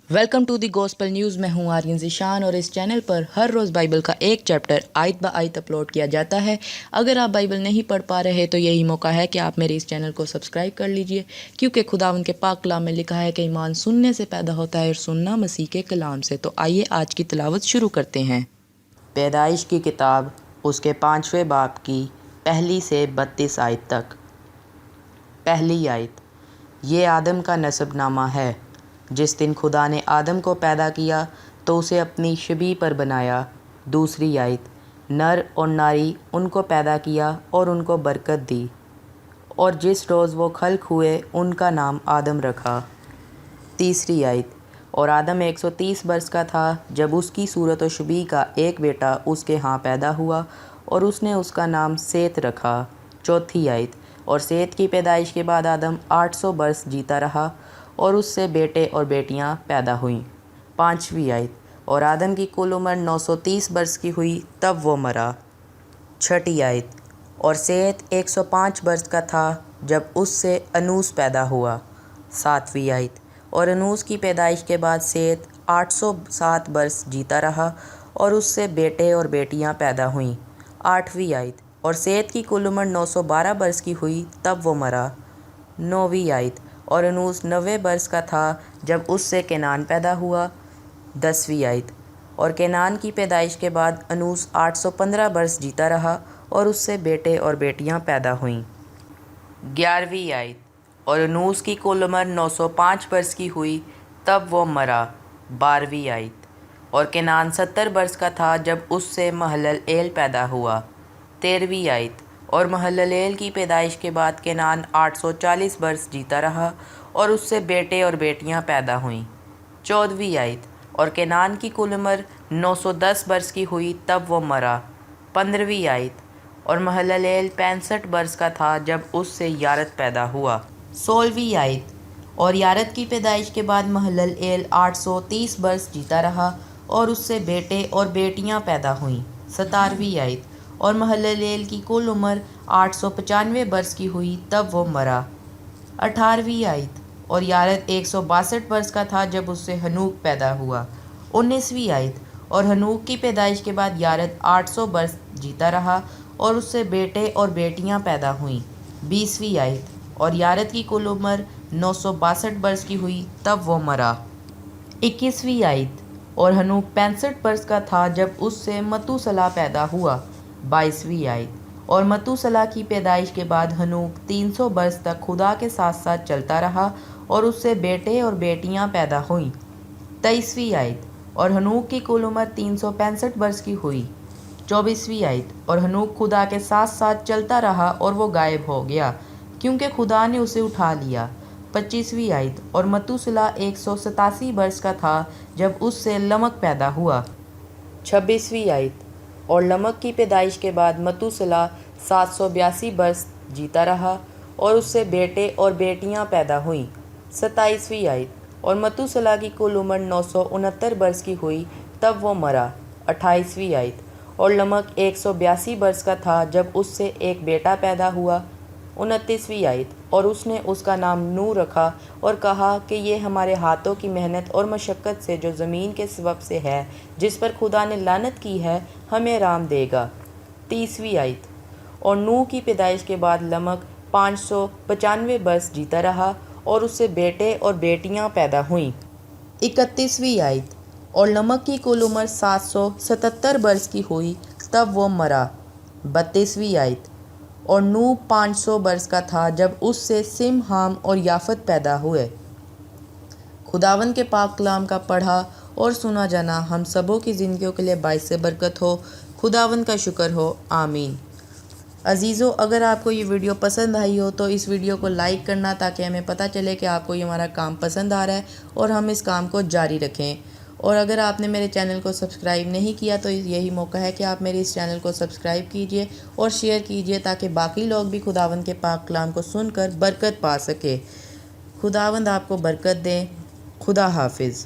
Welcome to the gospel news. मैं हूं आर्यन ज़ीशान और इस चैनल पर हर रोज़ बाइबल का एक चैप्टर आयत ब आयत अपलोड किया जाता है। अगर आप बाइबल नहीं पढ़ पा रहे तो यही मौका है कि आप मेरे इस चैनल को सब्सक्राइब कर लीजिए, क्योंकि खुदावन के पाक कलाम में लिखा है कि ईमान सुनने से पैदा होता है और सुनना मसीह के कलाम से। तो आइए आज की तिलावत शुरू करते हैं। पैदाइश की किताब उसके 5वें बाब की 1 से 32 आयत तक। पहली आयत, ये आदम का नसबनामा है। जिस दिन खुदा ने आदम को पैदा किया तो उसे अपनी शबीह पर बनाया। दूसरी आयत, नर और नारी उनको पैदा किया और उनको बरकत दी, और जिस रोज़ वो खल्क हुए उनका नाम आदम रखा। तीसरी आयत, और आदम 130 बरस का था जब उसकी सूरत और शबीह का एक बेटा उसके यहाँ पैदा हुआ और उसने उसका नाम सेत रखा। चौथी आयत, और सेत की पैदाइश के बाद आदम 800 बरस जीता रहा और उससे बेटे और बेटियां पैदा हुईं। पाँचवीं आयत, और आदम की कुल उम्र 930 बरस की हुई तब वो मरा। छठी आयत, और सेत 105 बरस का था जब उससे अनूस पैदा हुआ। सातवीं आयत, और अनूस की पैदाइश के बाद सेत 807 बरस जीता रहा और उससे बेटे और बेटियां पैदा हुईं। आठवीं आयत, और सेत की कुल उम्र 912 बरस की हुई तब वो मरा। नौवीं आयत, और अनूस 90 बरस का था जब उससे केनान पैदा हुआ। 10वीं आयत, और केनान की पैदाइश के बाद अनूस 815 बरस जीता रहा और उससे बेटे और बेटियां पैदा हुईं। 11वीं आयत, और अनूस की कुल उम्र 905 बरस की हुई तब वो मरा। 12वीं आयत, और केनान 70 बरस का था जब उससे महललेल पैदा हुआ। 13वीं आयत, और महललेल की पैदाइश के बाद केनान 840 बरस जीता रहा और उससे बेटे और बेटियां पैदा हुईं। 14वीं आयत, और केनान की कुल उम्र 910 बरस की हुई तब वो मरा। 15वीं आयत, और महललेल 65 बरस का था जब उससे यारत पैदा हुआ। 16वीं आयत, और यारत की पैदाइश के बाद महललेल 830 बरस जीता रहा और उससे बेटे और बेटियां पैदा हुईं। 17वीं आयत, और महललेल की कुल उम्र 895 बरस की हुई तब वो मरा। 18वीं आयत, और यारत 162 बरस का था जब उससे हनूक पैदा हुआ। 19वीं आयत, और हनूक की पैदाइश के बाद यारत 800 बरस जीता रहा और उससे बेटे और बेटियां पैदा हुईं। 20वीं आयत, और यारत की कुल उम्र 962 बरस की हुई तब वो मरा। 21वीं आयत, और हनूक 65 बरस का था जब उससे मतूसला पैदा हुआ। 22वीं आयत, और मतूसला की पैदाइश के बाद हनूक 300 बरस तक खुदा के साथ साथ चलता रहा और उससे बेटे और बेटियां पैदा हुईं। 23वीं आयत, और हनूक की कुल उम्र 365 बरस की हुई। 24वीं आयत, और हनूक खुदा के साथ साथ चलता रहा और वो गायब हो गया क्योंकि खुदा ने उसे उठा लिया। 25वीं आयत, और मतूसला 187 बरस का था जब उससे लमक पैदा हुआ। 26वीं आयत, और लमक की पैदाइश के बाद मतूसला 782 बरस जीता रहा और उससे बेटे और बेटियां पैदा हुईं। 27वीं आयत, और मतूसला की कुल उम्र 969 बरस की हुई तब वो मरा। 28वीं आयत, और लमक 182 बरस का था जब उससे एक बेटा पैदा हुआ। 29वीं आयत, और उसने उसका नाम नू रखा और कहा कि ये हमारे हाथों की मेहनत और मशक्क़त से जो ज़मीन के सबब से है, जिस पर खुदा ने लानत की है, हमें राम देगा। 30वीं आयत, और नू की पैदाइश के बाद लमक 595 बरस जीता रहा और उससे बेटे और बेटियां पैदा हुईं। 31वीं आयत, और लमक की कुल उम्र 777 बरस की हुई तब वो मरा। 32वीं आयत, और नू 500 बरस का था जब उससे सिम, हाम और याफत पैदा हुए। खुदावन के पाक कलाम का पढ़ा और सुना जाना हम सबों की ज़िंदगियों के लिए बाइस से बरकत हो। खुदावन का शुक्र हो, आमीन। अजीज़ों, अगर आपको ये वीडियो पसंद आई हो तो इस वीडियो को लाइक करना, ताकि हमें पता चले कि आपको ये हमारा काम पसंद आ रहा है और हम इस काम को जारी रखें। और अगर आपने मेरे चैनल को सब्सक्राइब नहीं किया तो यही मौका है कि आप मेरे इस चैनल को सब्सक्राइब कीजिए और शेयर कीजिए, ताकि बाकी लोग भी खुदावंद के पाक कलाम को सुनकर बरकत पा सके। खुदावंद आपको बरकत दें। खुदा हाफिज़।